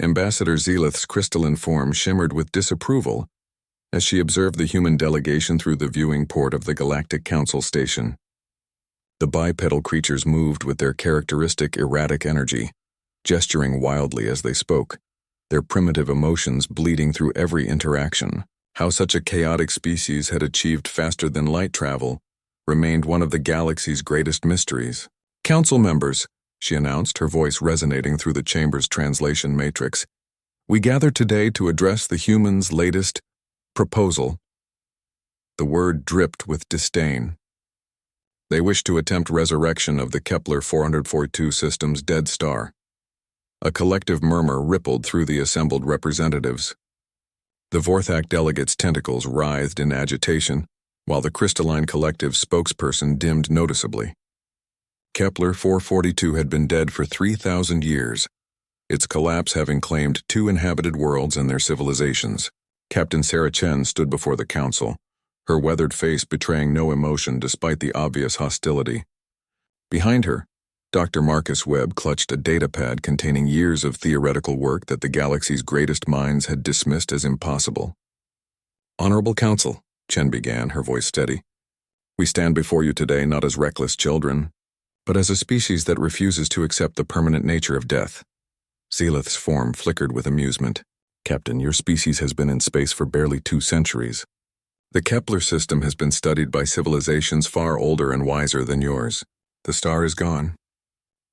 Ambassador Zelith's crystalline form shimmered with disapproval as she observed the human delegation through the viewing port of the Galactic Council station. The bipedal creatures moved with their characteristic erratic energy, gesturing wildly as they spoke, their primitive emotions bleeding through every interaction. How such a chaotic species had achieved faster-than-light travel remained one of the galaxy's greatest mysteries. "Council members," she announced, her voice resonating through the chamber's translation matrix, "we gather today to address the humans' latest proposal." The word dripped with disdain. They wish to attempt resurrection of the Kepler 442 system's dead star. A collective murmur rippled through the assembled representatives. The Vorthak delegates' tentacles writhed in agitation, while the crystalline collective's spokesperson dimmed noticeably. Kepler 442 had been dead for 3,000 years, its collapse having claimed 2 inhabited worlds and their civilizations. Captain Sarah Chen stood before the council, her weathered face betraying no emotion despite the obvious hostility. Behind her, Dr. Marcus Webb clutched a datapad containing years of theoretical work that the galaxy's greatest minds had dismissed as impossible. "Honorable Council," Chen began, her voice steady, "we stand before you today not as reckless children, but as a species that refuses to accept the permanent nature of death." Zelith's form flickered with amusement. "Captain, your species has been in space for barely 2 centuries. The Kepler system has been studied by civilizations far older and wiser than yours. The star is gone.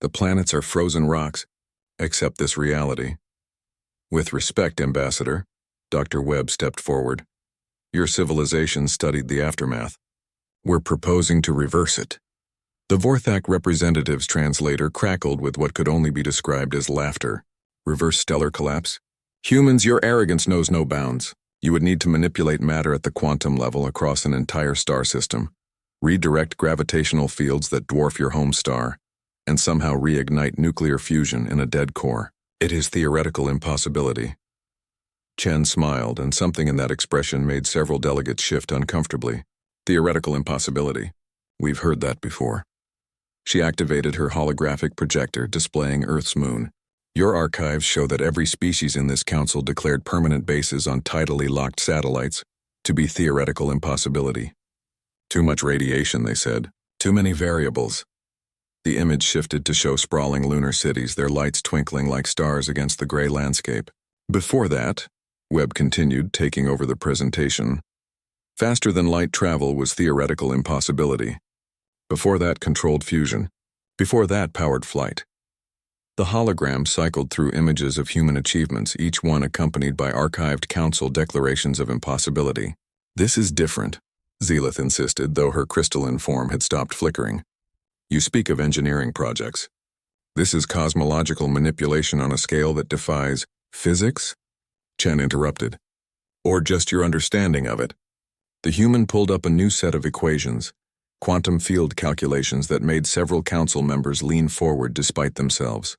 The planets are frozen rocks. Accept this reality." "With respect, Ambassador," Dr. Webb stepped forward. "Your civilization studied the aftermath. We're proposing to reverse it." The Vorthak representative's translator crackled with what could only be described as laughter. "Reverse stellar collapse? Humans, your arrogance knows no bounds. You would need to manipulate matter at the quantum level across an entire star system, redirect gravitational fields that dwarf your home star, and somehow reignite nuclear fusion in a dead core. It is theoretical impossibility." Chen smiled, and something in that expression made several delegates shift uncomfortably. "Theoretical impossibility. We've heard that before." She activated her holographic projector, displaying Earth's moon. "Your archives show that every species in this council declared permanent bases on tidally locked satellites to be theoretical impossibility. Too much radiation, they said. Too many variables." The image shifted to show sprawling lunar cities, their lights twinkling like stars against the gray landscape. "Before that," Webb continued, taking over the presentation, "faster-than-light travel was theoretical impossibility. Before that, controlled fusion. Before that, powered flight." The hologram cycled through images of human achievements, each one accompanied by archived council declarations of impossibility. "This is different," Zelith insisted, though her crystalline form had stopped flickering. "You speak of engineering projects. This is cosmological manipulation on a scale that defies physics?" Chen interrupted. "Or just your understanding of it." The human pulled up a new set of equations, quantum field calculations that made several council members lean forward despite themselves.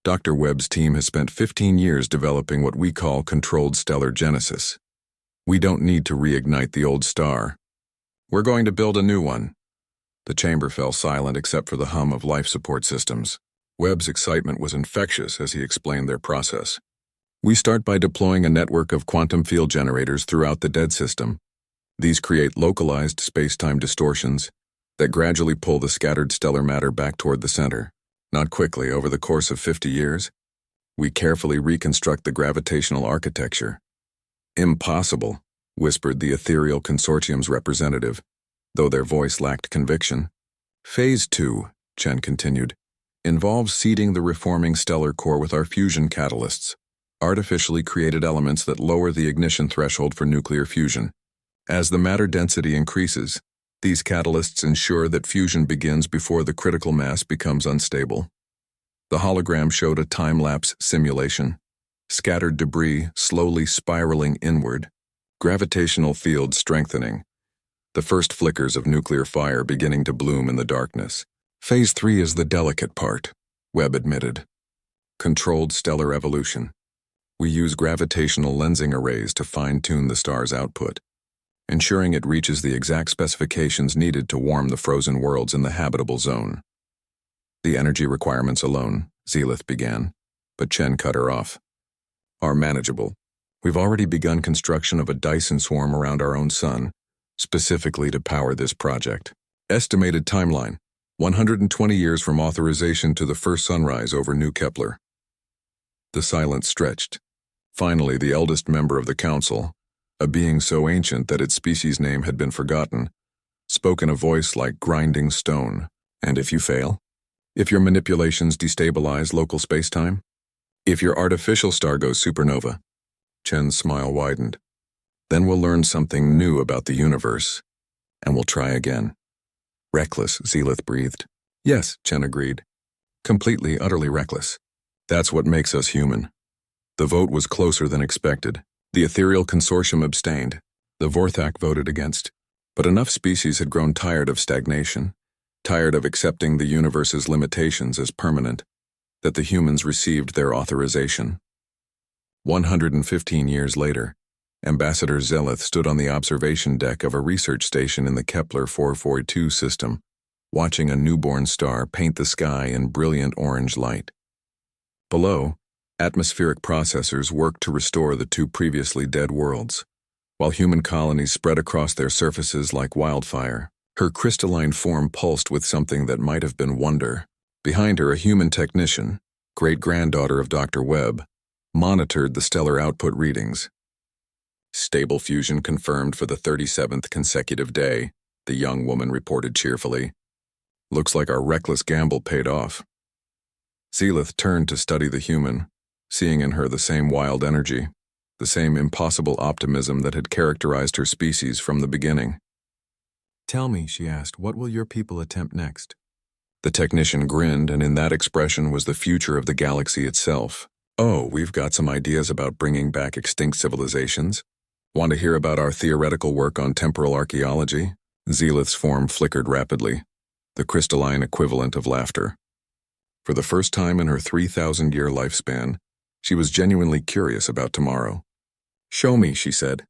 "Dr. Webb's team has spent 15 years developing what we call controlled stellar genesis. We don't need to reignite the old star. We're going to build a new one." The chamber fell silent except for the hum of life support systems. Webb's excitement was infectious as he explained their process. "We start by deploying a network of quantum field generators throughout the dead system. These create localized space-time distortions that gradually pull the scattered stellar matter back toward the center. Not quickly, over the course of 50 years. We carefully reconstruct the gravitational architecture." "Impossible," whispered the ethereal consortium's representative, though their voice lacked conviction. "Phase 2, Chen continued, involves seeding the reforming stellar core with our fusion catalysts, artificially created elements that lower the ignition threshold for nuclear fusion. As the matter density increases, these catalysts ensure that fusion begins before the critical mass becomes unstable." The hologram showed a time-lapse simulation. Scattered debris slowly spiraling inward, gravitational fields strengthening, the first flickers of nuclear fire beginning to bloom in the darkness. "Phase 3 is the delicate part," Webb admitted. "Controlled stellar evolution. We use gravitational lensing arrays to fine-tune the star's output, ensuring it reaches the exact specifications needed to warm the frozen worlds in the habitable zone." "The energy requirements alone," Zelith began. but Chen cut her off. Are manageable. We've already begun construction of a Dyson swarm around our own sun, specifically to power this project. Estimated timeline, 120 years from authorization to the first sunrise over New Kepler. The silence stretched. Finally, the eldest member of the council, a being so ancient that its species name had been forgotten, spoke in a voice like grinding stone. And if you fail? If your manipulations destabilize local spacetime? If your artificial star goes supernova? Chen's smile widened. Then we'll learn something new about the universe, and we'll try again. Reckless, Zealith breathed. Yes, Chen agreed. Completely, utterly reckless. That's what makes us human. The vote was closer than expected. The ethereal consortium abstained. The Vorthak voted against. But enough species had grown tired of stagnation, tired of accepting the universe's limitations as permanent, that the humans received their authorization. 115 years later, Ambassador Zeleth stood on the observation deck of a research station in the Kepler 442 system, watching a newborn star paint the sky in brilliant orange light. Below, atmospheric processors worked to restore the two previously dead worlds, while human colonies spread across their surfaces like wildfire. Her crystalline form pulsed with something that might have been wonder. Behind her, a human technician, great-granddaughter of Dr. Webb, monitored the stellar output readings. Stable fusion confirmed for the 37th consecutive day, the young woman reported cheerfully. Looks like our reckless gamble paid off. Zealith turned to study the human, seeing in her the same wild energy, the same impossible optimism that had characterized her species from the beginning. Tell me, she asked, what will your people attempt next? The technician grinned, and in that expression was the future of the galaxy itself. Oh, we've got some ideas about bringing back extinct civilizations. Want to hear about our theoretical work on temporal archaeology? Zealith's form flickered rapidly, the crystalline equivalent of laughter. For the first time in her 3,000-year lifespan, she was genuinely curious about tomorrow. Show me, she said.